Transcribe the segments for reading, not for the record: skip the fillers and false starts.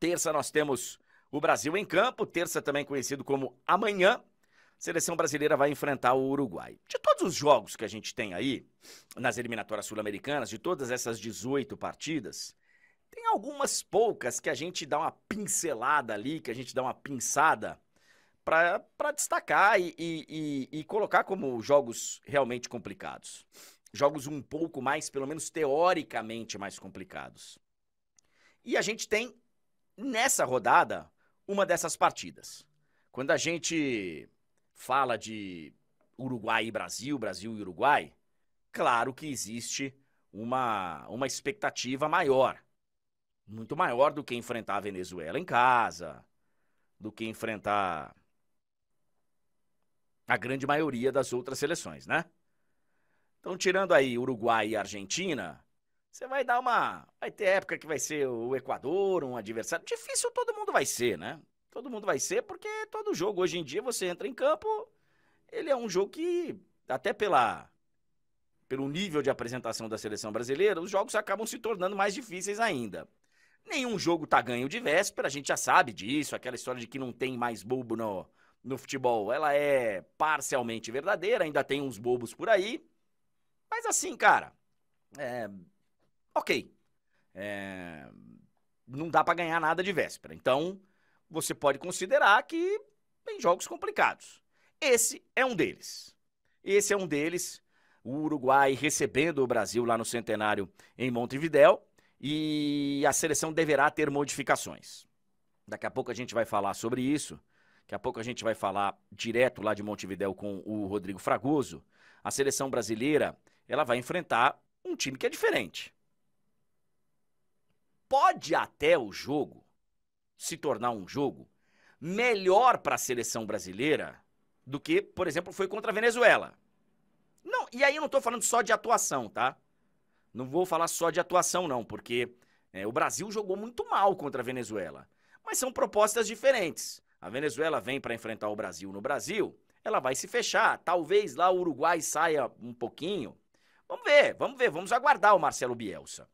Terça nós temos o Brasil em campo, terça também conhecido como amanhã. A seleção brasileira vai enfrentar o Uruguai. De todos os jogos que a gente tem aí, nas eliminatórias sul-americanas, de todas essas 18 partidas, tem algumas poucas que a gente dá uma pincelada ali, que a gente dá uma pinçada para destacar e colocar como jogos realmente complicados. Jogos um pouco mais, pelo menos teoricamente, mais complicados. E a gente tem, nessa rodada, uma dessas partidas. Quando a gente fala de Uruguai e Brasil, Brasil e Uruguai, claro que existe uma expectativa maior. Muito maior do que enfrentar a Venezuela em casa, do que enfrentar a grande maioria das outras seleções, né? Então, tirando aí Uruguai e Argentina, você vai dar uma... Vai ter época que vai ser o Equador, um adversário. Difícil todo mundo vai ser, né? Todo mundo vai ser porque todo jogo hoje em dia você entra em campo, ele é um jogo que, até pelo nível de apresentação da seleção brasileira, os jogos acabam se tornando mais difíceis ainda. Nenhum jogo tá ganho de véspera, a gente já sabe disso, aquela história de que não tem mais bobo no futebol, ela é parcialmente verdadeira, ainda tem uns bobos por aí, mas assim, cara, ok, não dá pra ganhar nada de véspera, então você pode considerar que tem jogos complicados. Esse é um deles. O Uruguai recebendo o Brasil lá no Centenário em Montevidéu, e a seleção deverá ter modificações. Daqui a pouco a gente vai falar sobre isso. Daqui a pouco a gente vai falar direto lá de Montevidéu com o Rodrigo Fragoso. A seleção brasileira, ela vai enfrentar um time que é diferente. Pode até o jogo se tornar um jogo melhor para a seleção brasileira do que, por exemplo, foi contra a Venezuela. Não, e aí eu não estou falando só de atuação, tá? Não vou falar só de atuação, não, porque o Brasil jogou muito mal contra a Venezuela. Mas são propostas diferentes. A Venezuela vem para enfrentar o Brasil no Brasil, ela vai se fechar. Talvez lá o Uruguai saia um pouquinho. Vamos ver, vamos aguardar o Marcelo Bielsa.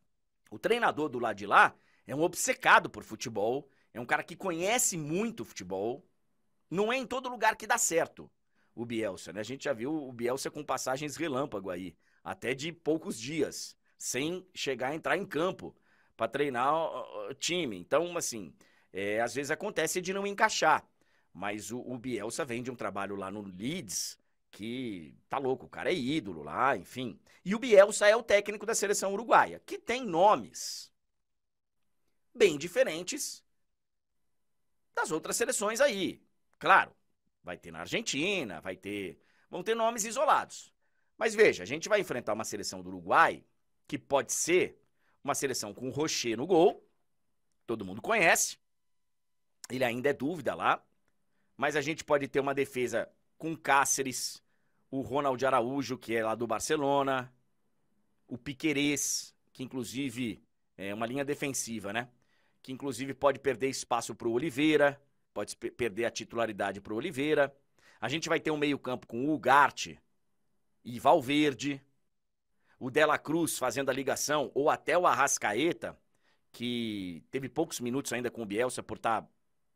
O treinador do lado de lá é um obcecado por futebol, é um cara que conhece muito futebol. Não é em todo lugar que dá certo o Bielsa, né? A gente já viu o Bielsa com passagens relâmpago aí, até de poucos dias, sem chegar a entrar em campo para treinar o time. Então, assim, às vezes acontece de não encaixar. Mas o Bielsa vem de um trabalho lá no Leeds que tá louco, o cara é ídolo lá, enfim. E o Bielsa é o técnico da seleção uruguaia, que tem nomes bem diferentes das outras seleções aí. Claro, vai ter na Argentina, vão ter nomes isolados. Mas veja, a gente vai enfrentar uma seleção do Uruguai que pode ser uma seleção com o Rocher no gol, todo mundo conhece, ele ainda é dúvida lá, mas a gente pode ter uma defesa com Cáceres, o Ronald Araújo, que é lá do Barcelona, o Piquerez, que inclusive é uma linha defensiva, né? Que inclusive pode perder espaço para o Oliveira, pode perder a titularidade para o Oliveira. A gente vai ter um meio-campo com o Ugarte e Valverde, o Dela Cruz fazendo a ligação, ou até o Arrascaeta, que teve poucos minutos ainda com o Bielsa por estar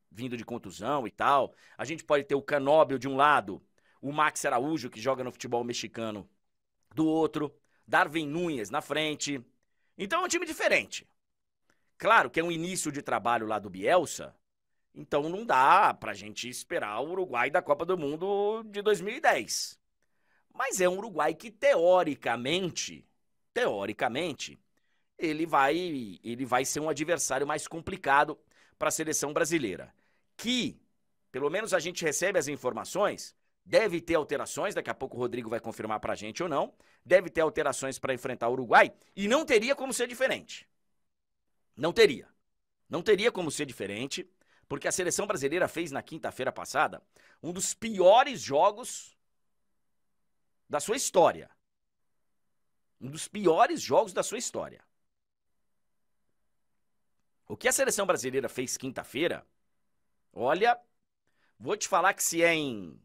vindo de contusão e tal. A gente pode ter o Canóbio de um lado, o Max Araújo, que joga no futebol mexicano, do outro, Darwin Núñez na frente. Então é um time diferente. Claro que é um início de trabalho lá do Bielsa, então não dá pra gente esperar o Uruguai da Copa do Mundo de 2010. Mas é um Uruguai que, teoricamente, ele vai ser um adversário mais complicado para a seleção brasileira. Que, pelo menos a gente recebe as informações, deve ter alterações, daqui a pouco o Rodrigo vai confirmar pra gente ou não, deve ter alterações para enfrentar o Uruguai, e não teria como ser diferente. Não teria. Não teria como ser diferente, porque a seleção brasileira fez na quinta-feira passada um dos piores jogos da sua história. Um dos piores jogos da sua história. O que a seleção brasileira fez quinta-feira, olha, vou te falar que se é em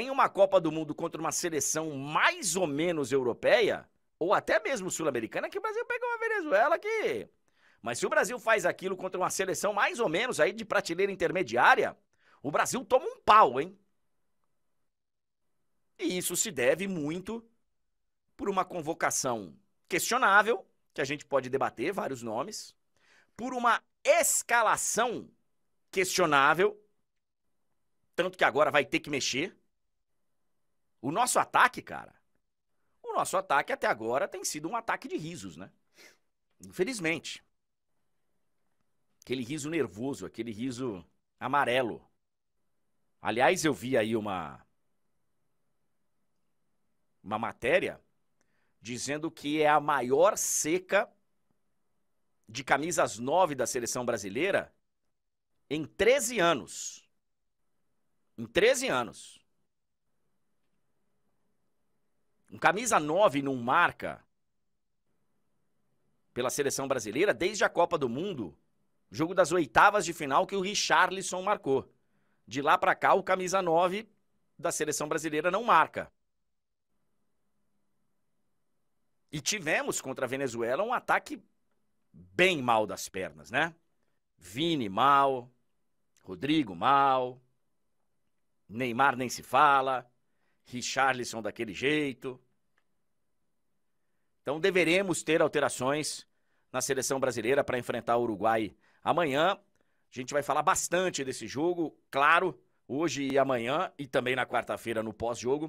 uma Copa do Mundo contra uma seleção mais ou menos europeia, ou até mesmo sul-americana, que o Brasil pegou uma Venezuela que Mas se o Brasil faz aquilo contra uma seleção mais ou menos aí de prateleira intermediária, o Brasil toma um pau, hein? E isso se deve muito por uma convocação questionável, que a gente pode debater vários nomes, por uma escalação questionável, tanto que agora vai ter que mexer. O nosso ataque, cara, o nosso ataque até agora tem sido um ataque de risos, né? Infelizmente. Aquele riso nervoso, aquele riso amarelo. Aliás, eu vi aí uma matéria dizendo que é a maior seca de camisas 9 da seleção brasileira em 13 anos. Em 13 anos. Um camisa 9 não marca pela seleção brasileira desde a Copa do Mundo, jogo das oitavas de final que o Richarlison marcou. De lá pra cá, o camisa 9 da seleção brasileira não marca. E tivemos contra a Venezuela um ataque bem mal das pernas, né? Vini mal, Rodrigo mal, Neymar nem se fala, Richarlison daquele jeito. Então deveremos ter alterações na seleção brasileira para enfrentar o Uruguai amanhã. A gente vai falar bastante desse jogo, claro, hoje e amanhã e também na quarta-feira no pós-jogo.